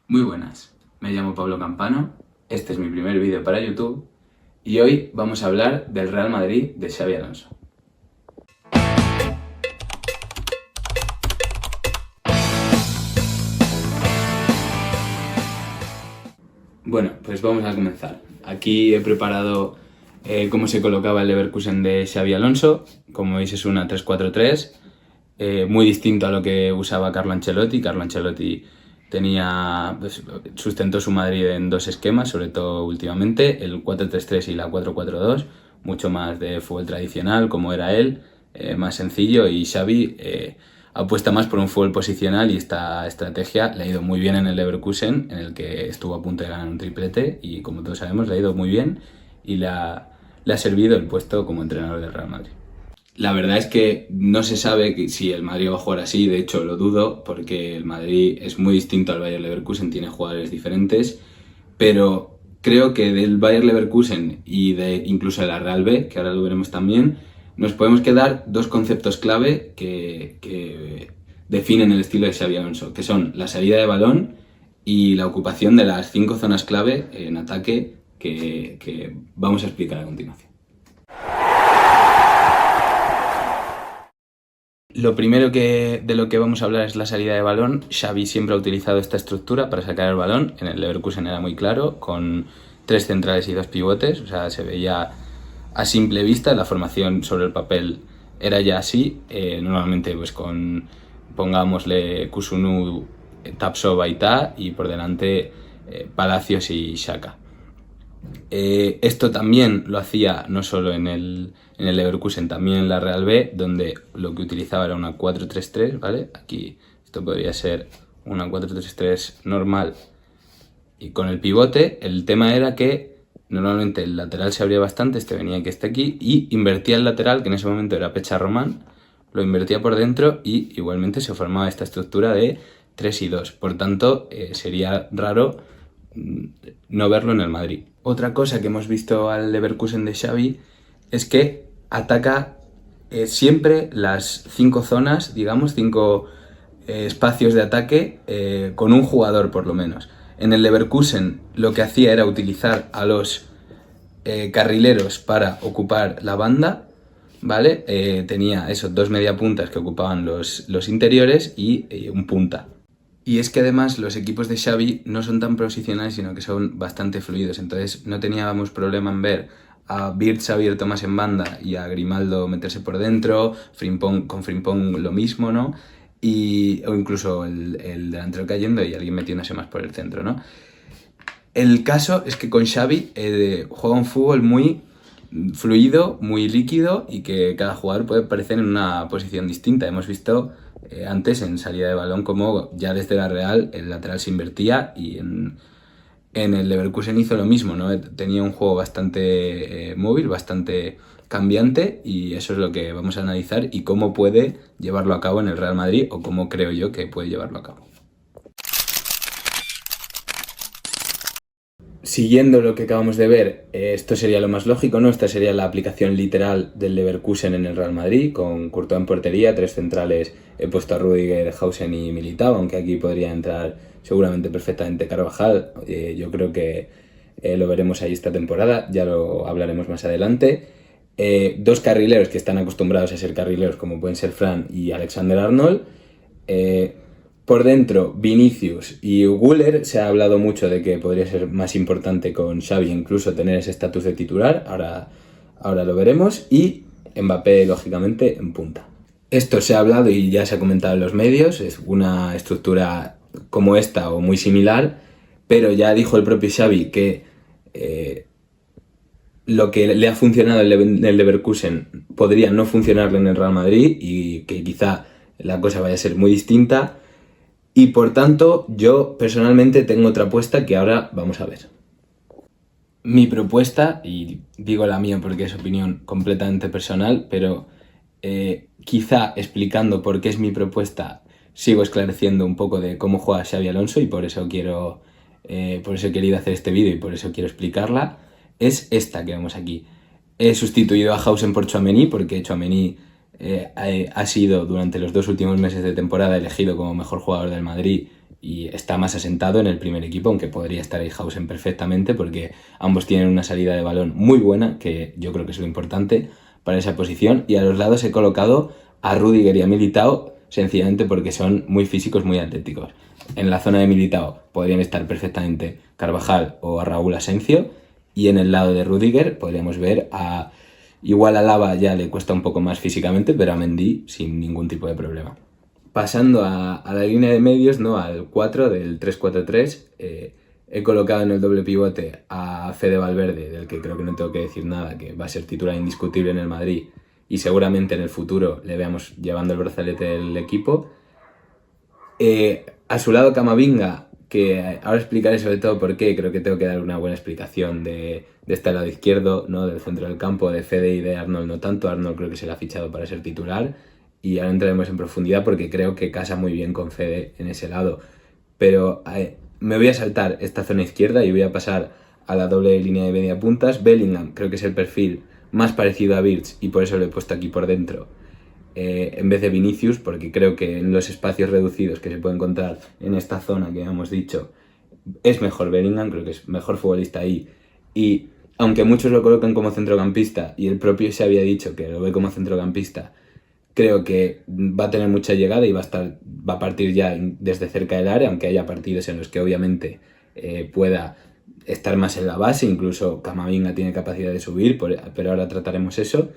Muy buenas, me llamo Pablo Campano, este es mi primer vídeo para YouTube y hoy vamos a hablar del Real Madrid de Xabi Alonso. Bueno, pues vamos a comenzar. Aquí he preparado cómo se colocaba el Leverkusen de Xabi Alonso. Como veis es una 3-4-3, muy distinto a lo que usaba Carlo Ancelotti. Carlo Ancelotti sustentó su Madrid en dos esquemas, sobre todo últimamente, el 4-3-3 y la 4-4-2, mucho más de fútbol tradicional como era él, más sencillo, y Xavi apuesta más por un fútbol posicional y esta estrategia le ha ido muy bien en el Leverkusen, en el que estuvo a punto de ganar un triplete y como todos sabemos le ha ido muy bien y le ha servido el puesto como entrenador del Real Madrid. La verdad es que no se sabe si el Madrid va a jugar así, de hecho lo dudo, porque el Madrid es muy distinto al Bayer Leverkusen, tiene jugadores diferentes, pero creo que del Bayer Leverkusen y de incluso de la Real B, que ahora lo veremos también, nos podemos quedar dos conceptos clave que definen el estilo de Xabi Alonso, que son la salida de balón y la ocupación de las 5 zonas clave en ataque que vamos a explicar a continuación. Lo primero de lo que vamos a hablar es la salida de balón. Xavi siempre ha utilizado esta estructura para sacar el balón. En el Leverkusen era muy claro, con 3 centrales y 2 pivotes. O sea, se veía a simple vista, la formación sobre el papel era ya así. Normalmente pues pongámosle Kusunu, Tapsova y por delante Palacios y Xhaka. Esto también lo hacía no solo en el Leverkusen, también en la Real B, donde lo que utilizaba era una 4-3-3, ¿vale? Aquí esto podría ser una 4-3-3 normal y con el pivote. El tema era que normalmente el lateral se abría bastante, este venía que esté aquí, y invertía el lateral, que en ese momento era Pecha Román, lo invertía por dentro y igualmente se formaba esta estructura de 3 y 2. Por tanto, sería raro no verlo en el Madrid. Otra cosa que hemos visto al Leverkusen de Xavi es que ataca siempre las 5 zonas, digamos, 5 espacios de ataque con un jugador por lo menos. En el Leverkusen lo que hacía era utilizar a los carrileros para ocupar la banda, ¿vale? Tenía esos 2 mediapuntas que ocupaban los interiores y un punta. Y es que además los equipos de Xavi no son tan posicionales, sino que son bastante fluidos. Entonces no teníamos problema en ver a Wirtz abierto más en banda y a Grimaldo meterse por dentro, con Frimpong lo mismo, ¿no? O incluso el delantero cayendo y alguien metiéndose más por el centro, ¿no? El caso es que con Xavi juega un fútbol muy fluido, muy líquido y que cada jugador puede aparecer en una posición distinta. Hemos visto antes en salida de balón como ya desde la Real el lateral se invertía y en el Leverkusen hizo lo mismo, ¿no? Tenía un juego bastante móvil, bastante cambiante y eso es lo que vamos a analizar y cómo puede llevarlo a cabo en el Real Madrid o cómo creo yo que puede llevarlo a cabo. Siguiendo lo que acabamos de ver, esto sería lo más lógico, ¿no? Esta sería la aplicación literal del Leverkusen en el Real Madrid, con Courtois en portería, 3 centrales, he puesto a Rüdiger, Hausen y Militao, aunque aquí podría entrar seguramente perfectamente Carvajal. Yo creo que lo veremos ahí esta temporada, ya lo hablaremos más adelante. 2 carrileros que están acostumbrados a ser carrileros, como pueden ser Fran y Alexander-Arnold. Por dentro, Vinicius y Güler. Se ha hablado mucho de que podría ser más importante con Xavi incluso tener ese estatus de titular, ahora lo veremos, y Mbappé lógicamente en punta. Esto se ha hablado y ya se ha comentado en los medios, es una estructura como esta o muy similar, pero ya dijo el propio Xavi que lo que le ha funcionado en el Leverkusen podría no funcionarle en el Real Madrid y que quizá la cosa vaya a ser muy distinta. Y por tanto, yo personalmente tengo otra apuesta que ahora vamos a ver. Mi propuesta, y digo la mía porque es opinión completamente personal, pero quizá explicando por qué es mi propuesta, sigo esclareciendo un poco de cómo juega Xabi Alonso y por eso he querido hacer este vídeo y por eso quiero explicarla, es esta que vemos aquí. He sustituido a Hausen por Tchouaméni porque Tchouaméni ha sido durante los 2 últimos meses de temporada elegido como mejor jugador del Madrid y está más asentado en el primer equipo, aunque podría estar Eijhausen perfectamente, porque ambos tienen una salida de balón muy buena, que yo creo que es lo importante para esa posición, y a los lados he colocado a Rüdiger y a Militao sencillamente porque son muy físicos, muy atléticos. En la zona de Militao podrían estar perfectamente Carvajal o a Raúl Asencio, y en el lado de Rüdiger podríamos ver a... Igual a Lava ya le cuesta un poco más físicamente, pero a Mendy sin ningún tipo de problema. Pasando a la línea de medios, ¿no? Al 4 del 3-4-3, he colocado en el doble pivote a Fede Valverde, del que creo que no tengo que decir nada, que va a ser titular indiscutible en el Madrid y seguramente en el futuro le veamos llevando el brazalete del equipo. A su lado Camavinga, que ahora explicaré sobre todo por qué, creo que tengo que dar una buena explicación de este lado izquierdo, ¿no? Del centro del campo, de Fede y de Arnold no tanto. Arnold creo que se le ha fichado para ser titular y ahora entraremos en profundidad porque creo que casa muy bien con Fede en ese lado. Pero me voy a saltar esta zona izquierda y voy a pasar a la doble línea de media puntas. Bellingham creo que es el perfil más parecido a Wirtz y por eso lo he puesto aquí por dentro. En vez de Vinicius, porque creo que en los espacios reducidos que se puede encontrar en esta zona que hemos dicho, es mejor Bellingham, creo que es mejor futbolista ahí. Y aunque muchos lo colocan como centrocampista, y el propio se había dicho que lo ve como centrocampista, creo que va a tener mucha llegada y va a partir ya desde cerca del área, aunque haya partidos en los que obviamente pueda estar más en la base, incluso Camavinga tiene capacidad de subir, pero ahora trataremos eso.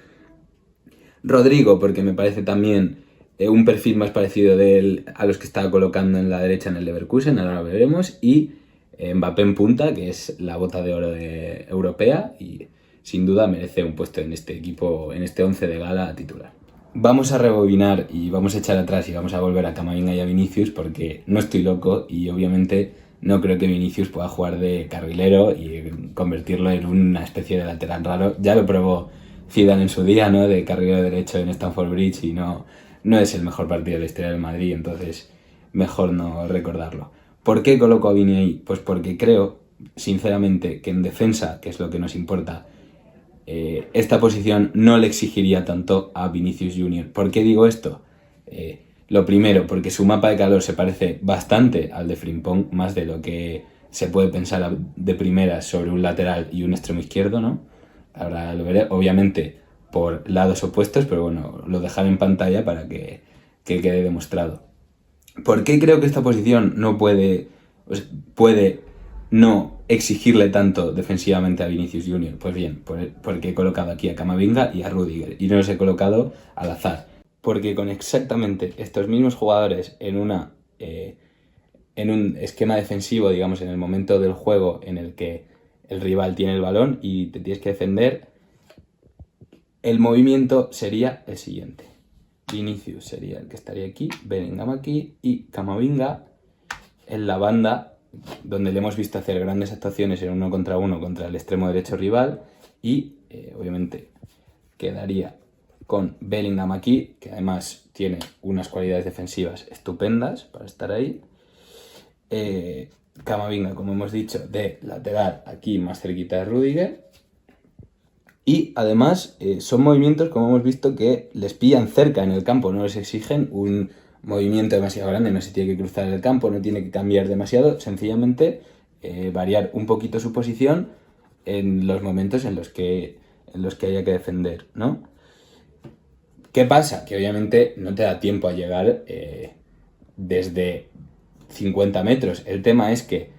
Rodrigo, porque me parece también un perfil más parecido de él a los que estaba colocando en la derecha en el Leverkusen, ahora lo veremos, y Mbappé en punta, que es la bota de oro europea y sin duda merece un puesto en este equipo, en este 11 de gala titular. Vamos a rebobinar y vamos a echar atrás y vamos a volver a Camavinga y a Vinicius porque no estoy loco y obviamente no creo que Vinicius pueda jugar de carrilero y convertirlo en una especie de lateral raro. Ya lo probó Zidane en su día, ¿no? De carrilero derecho en Stamford Bridge y no es el mejor partido de la historia del Madrid, entonces mejor no recordarlo. ¿Por qué coloco a Vini ahí? Pues porque creo, sinceramente, que en defensa, que es lo que nos importa, esta posición no le exigiría tanto a Vinicius Junior. ¿Por qué digo esto? Lo primero, porque su mapa de calor se parece bastante al de Frimpong, más de lo que se puede pensar de primeras sobre un lateral y un extremo izquierdo, ¿no? Ahora lo veré, obviamente por lados opuestos, pero bueno, lo dejaré en pantalla para que quede demostrado. ¿Por qué creo que esta posición no puede no exigirle tanto defensivamente a Vinicius Junior? Pues bien, porque he colocado aquí a Camavinga y a Rüdiger y no los he colocado al azar. Porque con exactamente estos mismos jugadores en un esquema defensivo, digamos, en el momento del juego en el que el rival tiene el balón y te tienes que defender, el movimiento sería el siguiente. Vinicius sería el que estaría aquí, Bellingham aquí y Camavinga en la banda donde le hemos visto hacer grandes actuaciones en 1 contra 1 contra el extremo derecho rival y obviamente quedaría con Bellingham aquí, que además tiene unas cualidades defensivas estupendas para estar ahí. Camavinga, como hemos dicho, de lateral aquí más cerquita de Rüdiger. Y además son movimientos, como hemos visto, que les pillan cerca en el campo, no les exigen un movimiento demasiado grande, no se tiene que cruzar el campo, no tiene que cambiar demasiado, sencillamente variar un poquito su posición en los momentos en los que haya que defender, ¿no? ¿Qué pasa? Que obviamente no te da tiempo a llegar desde 50 metros. El tema es que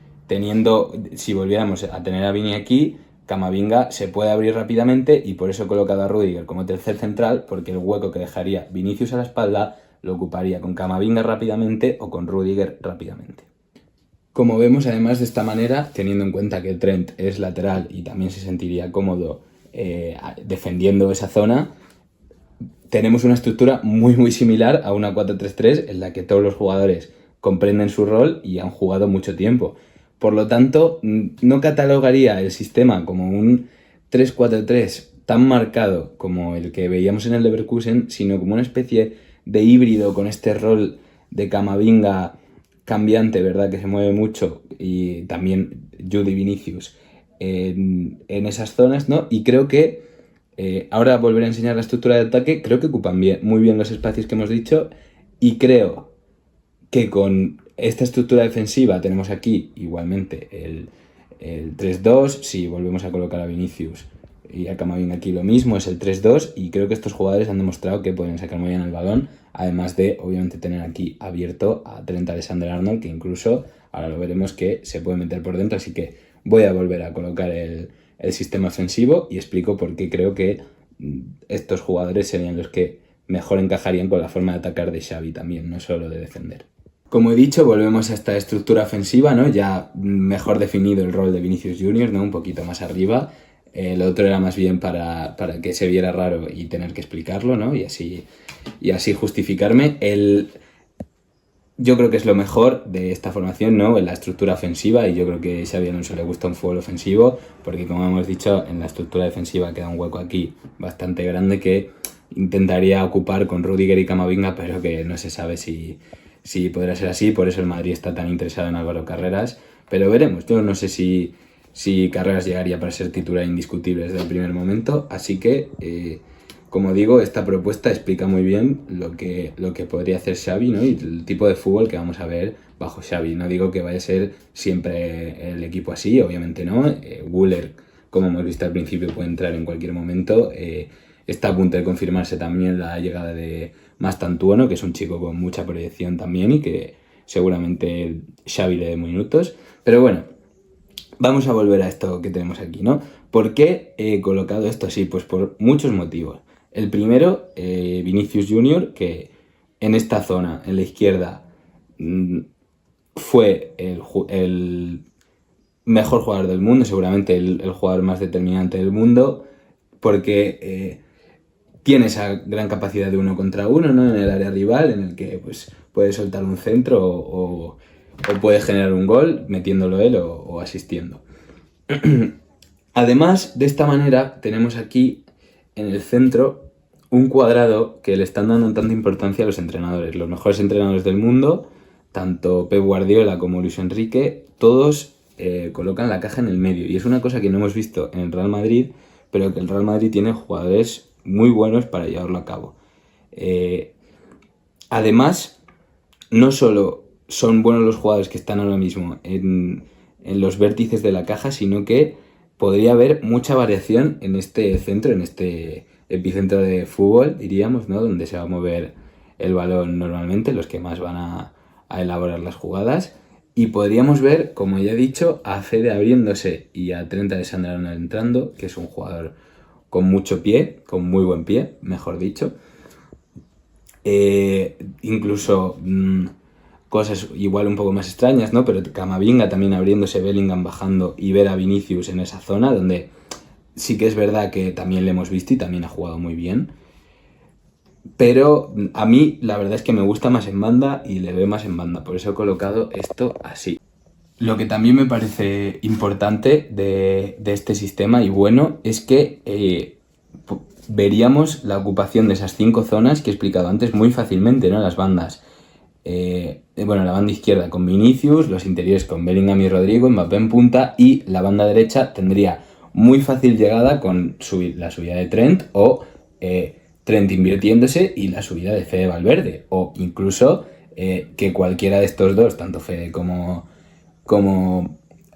si volviéramos a tener a Vini aquí, Camavinga se puede abrir rápidamente y por eso he colocado a Rüdiger como tercer central, porque el hueco que dejaría Vinicius a la espalda lo ocuparía con Camavinga rápidamente o con Rüdiger rápidamente. Como vemos, además de esta manera, teniendo en cuenta que Trent es lateral y también se sentiría cómodo defendiendo esa zona, tenemos una estructura muy similar a una 4-3-3 en la que todos los jugadores comprenden su rol y han jugado mucho tiempo. Por lo tanto, no catalogaría el sistema como un 3-4-3 tan marcado como el que veíamos en el Leverkusen, sino como una especie de híbrido con este rol de Camavinga cambiante, ¿verdad? Que se mueve mucho, y también Jude y Vinicius en esas zonas, ¿no? Y creo que ahora volveré a enseñar la estructura de ataque. Creo que ocupan muy bien los espacios que hemos dicho y creo que con esta estructura defensiva tenemos aquí igualmente el 3-2, si volvemos a colocar a Vinicius y a Camavinga aquí lo mismo, es el 3-2, y creo que estos jugadores han demostrado que pueden sacar muy bien el balón, además de obviamente tener aquí abierto a Trent Alexander-Arnold, que incluso ahora lo veremos que se puede meter por dentro, así que voy a volver a colocar el sistema ofensivo y explico por qué creo que estos jugadores serían los que mejor encajarían con la forma de atacar de Xavi también, no solo de defender. Como he dicho, volvemos a esta estructura ofensiva, ¿no? Ya mejor definido el rol de Vinicius Junior, ¿no? Un poquito más arriba. El otro era más bien para que se viera raro y tener que explicarlo, ¿no? Y así justificarme. Yo creo que es lo mejor de esta formación, ¿no? En la estructura ofensiva, y yo creo que a Xabi Alonso le gusta un fútbol ofensivo, porque como hemos dicho, en la estructura defensiva queda un hueco aquí bastante grande que intentaría ocupar con Rudiger y Camavinga, pero que no se sabe si podrá ser así. Por eso el Madrid está tan interesado en Álvaro Carreras, pero veremos. Yo no sé si Carreras llegaría para ser titular indiscutible desde el primer momento, así que como digo, esta propuesta explica muy bien lo que podría hacer Xavi, ¿no? Y el tipo de fútbol que vamos a ver bajo Xavi. No digo que vaya a ser siempre el equipo así, obviamente no. Güler, como hemos visto al principio, puede entrar en cualquier momento. Está a punto de confirmarse también la llegada de Mastantuono, que es un chico con mucha proyección también y que seguramente Xavi le dé minutos. Pero bueno, vamos a volver a esto que tenemos aquí, ¿no? ¿Por qué he colocado esto así? Pues por muchos motivos. El primero, Vinicius Junior, que en esta zona, en la izquierda, fue el mejor jugador del mundo, seguramente el jugador más determinante del mundo, porque tiene esa gran capacidad de 1 contra 1, ¿no? En el área rival, en el que pues, puede soltar un centro o puede generar un gol metiéndolo él o asistiendo. Además, de esta manera, tenemos aquí en el centro un cuadrado que le están dando tanta importancia a los entrenadores. Los mejores entrenadores del mundo, tanto Pep Guardiola como Luis Enrique, todos colocan la caja en el medio. Y es una cosa que no hemos visto en el Real Madrid, pero que el Real Madrid tiene jugadores muy buenos para llevarlo a cabo. Además, no solo son buenos los jugadores que están ahora mismo en los vértices de la caja, sino que podría haber mucha variación en este centro, en este epicentro de fútbol, diríamos, ¿no? Donde se va a mover el balón normalmente, los que más van a elaborar las jugadas. Y podríamos ver, como ya he dicho, a Fede abriéndose y a Trent Alexander-Arnold entrando, que es un jugador con mucho pie, con muy buen pie, mejor dicho. Incluso cosas igual un poco más extrañas, ¿no? Pero Camavinga también abriéndose, Bellingham bajando y ver a Vinicius en esa zona, donde sí que es verdad que también le hemos visto y también ha jugado muy bien. Pero a mí la verdad es que me gusta más en banda y le veo más en banda, por eso he colocado esto así. Lo que también me parece importante de este sistema y bueno es que veríamos la ocupación de esas 5 zonas que he explicado antes muy fácilmente, ¿no? Las bandas. La banda izquierda con Vinicius, los interiores con Bellingham y Rodrigo, Mbappé en punta, y la banda derecha tendría muy fácil llegada con la subida de Trent o Trent invirtiéndose y la subida de Fede Valverde, o incluso que cualquiera de estos dos, tanto Fede como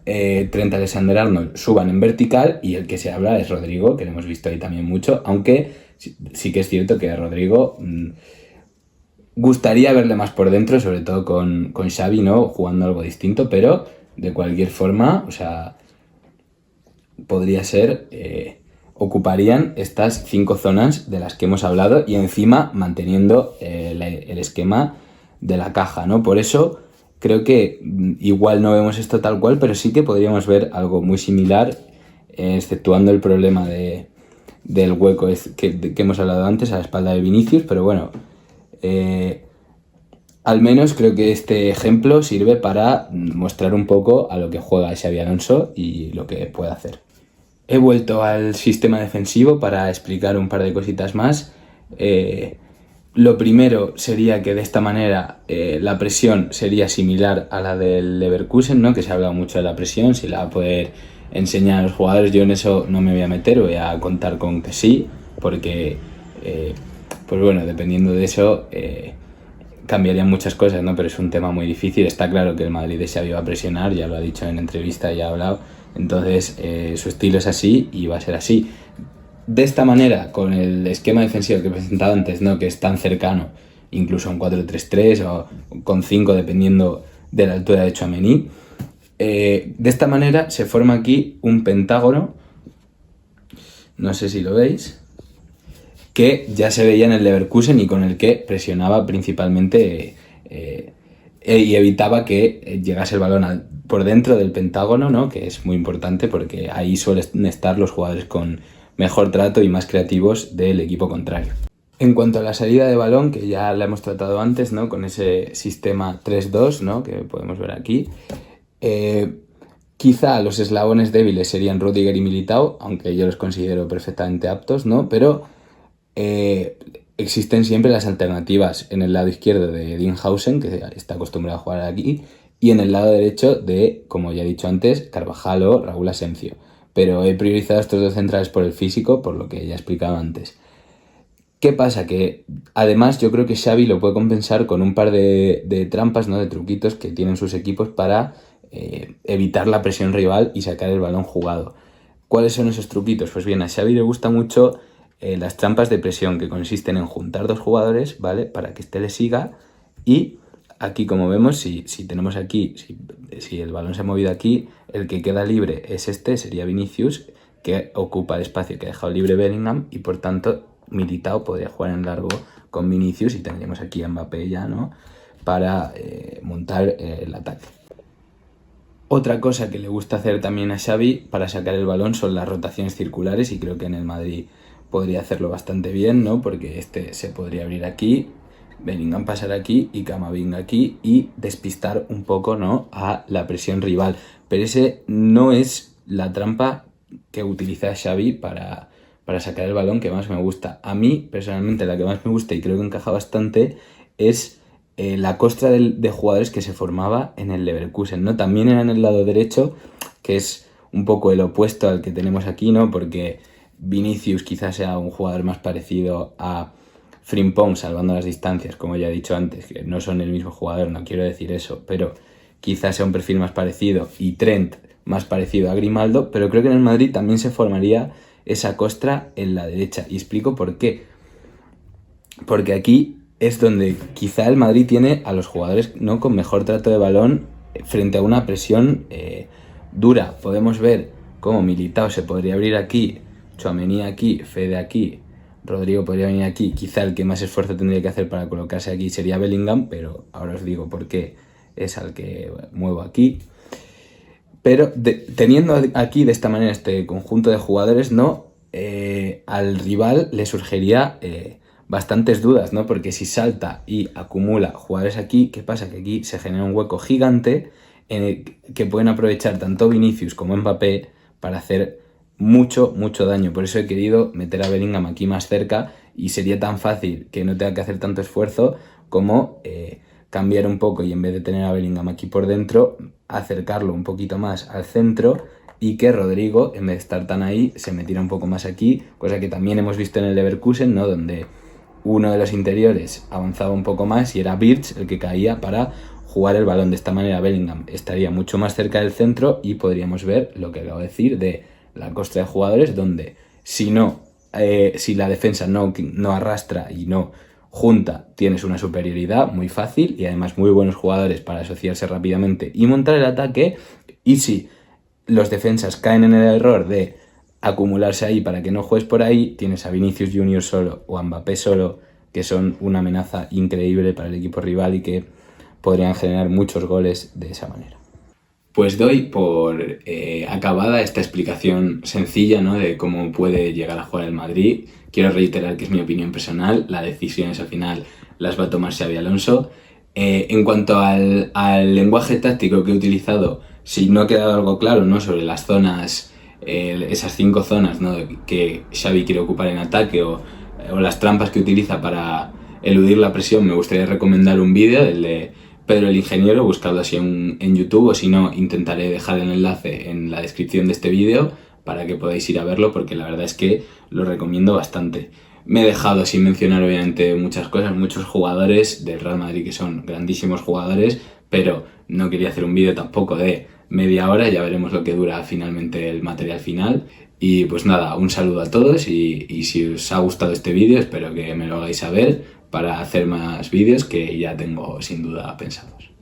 Trent Alexander-Arnold, suban en vertical y el que se habla es Rodrigo, que lo hemos visto ahí también mucho, aunque sí que es cierto que a Rodrigo gustaría verle más por dentro, sobre todo con Xavi, ¿no? Jugando algo distinto, pero de cualquier forma, o sea, podría ser, ocuparían estas 5 zonas de las que hemos hablado y encima manteniendo el esquema de la caja, ¿no? Por eso creo que igual no vemos esto tal cual, pero sí que podríamos ver algo muy similar, exceptuando el problema del hueco que hemos hablado antes a la espalda de Vinicius, pero bueno, al menos creo que este ejemplo sirve para mostrar un poco a lo que juega Xabi Alonso y lo que puede hacer. He vuelto al sistema defensivo para explicar un par de cositas más. Lo primero sería que de esta manera la presión sería similar a la del Leverkusen, ¿no? Que se ha hablado mucho de la presión, si la va a poder enseñar a los jugadores. Yo en eso no me voy a meter, voy a contar con que sí, porque pues bueno, dependiendo de eso cambiarían muchas cosas, ¿no? Pero es un tema muy difícil. Está claro que el Madrid de Xavi va a presionar, ya lo ha dicho en entrevista, ya ha hablado. Entonces, su estilo es así y va a ser así. De esta manera, con el esquema defensivo que he presentado antes, ¿no? Que es tan cercano, incluso a un 4-3-3 o con 5, dependiendo de la altura de Tchouaméni. De esta manera se forma aquí un pentágono, no sé si lo veis, que ya se veía en el Leverkusen y con el que presionaba principalmente y evitaba que llegase el balón por dentro del pentágono, ¿no? Que es muy importante porque ahí suelen estar los jugadores con mejor trato y más creativos del equipo contrario. En cuanto a la salida de balón, que ya la hemos tratado antes, ¿no? Con ese sistema 3-2, ¿no? Que podemos ver aquí. Quizá los eslabones débiles serían Rudiger y Militao, aunque yo los considero perfectamente aptos, ¿no? Pero existen siempre las alternativas en el lado izquierdo de Dinhausen, que está acostumbrado a jugar aquí, y en el lado derecho de, como ya he dicho antes, Carvajal o Raúl Asencio. Pero he priorizado estos dos centrales por el físico, por lo que ya he explicado antes. ¿Qué pasa? Que además yo creo que Xavi lo puede compensar con un par de trampas, ¿no? De truquitos que tienen sus equipos para evitar la presión rival y sacar el balón jugado. ¿Cuáles son esos truquitos? Pues bien, a Xavi le gusta mucho las trampas de presión, que consisten en juntar dos jugadores, ¿vale? Para que este le siga, y aquí, como vemos, si tenemos aquí, si el balón se ha movido aquí, el que queda libre es este, sería Vinicius, que ocupa el espacio que ha dejado libre Bellingham, y por tanto Militao podría jugar en largo con Vinicius y tendríamos aquí a Mbappé ya, ¿no? Para montar el ataque. Otra cosa que le gusta hacer también a Xavi para sacar el balón son las rotaciones circulares, y creo que en el Madrid podría hacerlo bastante bien, ¿no? Porque este se podría abrir aquí, Bellingham pasar aquí y Camavinga aquí y despistar un poco, ¿no? A la presión rival. Pero ese no es la trampa que utiliza Xavi para sacar el balón que más me gusta. A mí, personalmente, la que más me gusta y creo que encaja bastante es la costra de jugadores que se formaba en el Leverkusen, ¿no? También era en el lado derecho, que es un poco el opuesto al que tenemos aquí, ¿no? Porque Vinicius quizás sea un jugador más parecido a Frimpong, salvando las distancias, como ya he dicho antes, que no son el mismo jugador, no quiero decir eso, pero quizás sea un perfil más parecido, y Trent más parecido a Grimaldo, pero creo que en el Madrid también se formaría esa costra en la derecha, y explico por qué. Porque aquí es donde quizá el Madrid tiene a los jugadores, ¿no?, con mejor trato de balón frente a una presión dura. Podemos ver cómo Militao se podría abrir aquí, Tchouaméni aquí, Fede aquí, Rodrigo podría venir aquí. Quizá el que más esfuerzo tendría que hacer para colocarse aquí sería Bellingham, pero ahora os digo por qué es al que muevo aquí. Pero teniendo aquí de esta manera este conjunto de jugadores, ¿no? Al rival le surgiría bastantes dudas, ¿no? Porque si salta y acumula jugadores aquí, ¿qué pasa? Que aquí se genera un hueco gigante en el que pueden aprovechar tanto Vinicius como Mbappé para hacer mucho daño. Por eso he querido meter a Bellingham aquí más cerca, y sería tan fácil que no tenga que hacer tanto esfuerzo como cambiar un poco, y en vez de tener a Bellingham aquí por dentro, acercarlo un poquito más al centro, y que Rodrigo, en vez de estar tan ahí, se metiera un poco más aquí, cosa que también hemos visto en el Leverkusen, ¿no? Donde uno de los interiores avanzaba un poco más y era Wirtz el que caía para jugar el balón. De esta manera Bellingham estaría mucho más cerca del centro y podríamos ver lo que acabo de decir de la costra de jugadores, donde si la defensa no arrastra y no junta, tienes una superioridad muy fácil y además muy buenos jugadores para asociarse rápidamente y montar el ataque. Y si los defensas caen en el error de acumularse ahí para que no juegues por ahí, tienes a Vinicius Junior solo o a Mbappé solo, que son una amenaza increíble para el equipo rival y que podrían generar muchos goles de esa manera. Pues doy por acabada esta explicación sencilla, ¿no?, de cómo puede llegar a jugar el Madrid. Quiero reiterar que es mi opinión personal, las decisiones al final las va a tomar Xabi Alonso. En cuanto al lenguaje táctico que he utilizado, si no ha quedado algo claro, ¿no?, sobre las zonas, esas 5 zonas, ¿no?, que Xavi quiere ocupar en ataque o las trampas que utiliza para eludir la presión, me gustaría recomendar un vídeo, el de Pedro el Ingeniero, buscadlo así en YouTube, o si no, intentaré dejar el enlace en la descripción de este vídeo para que podáis ir a verlo, porque la verdad es que lo recomiendo bastante. Me he dejado sin mencionar obviamente muchas cosas, muchos jugadores del Real Madrid que son grandísimos jugadores, pero no quería hacer un vídeo tampoco de media hora, ya veremos lo que dura finalmente el material final. Y pues nada, un saludo a todos y si os ha gustado este vídeo espero que me lo hagáis saber para hacer más vídeos que ya tengo sin duda pensados.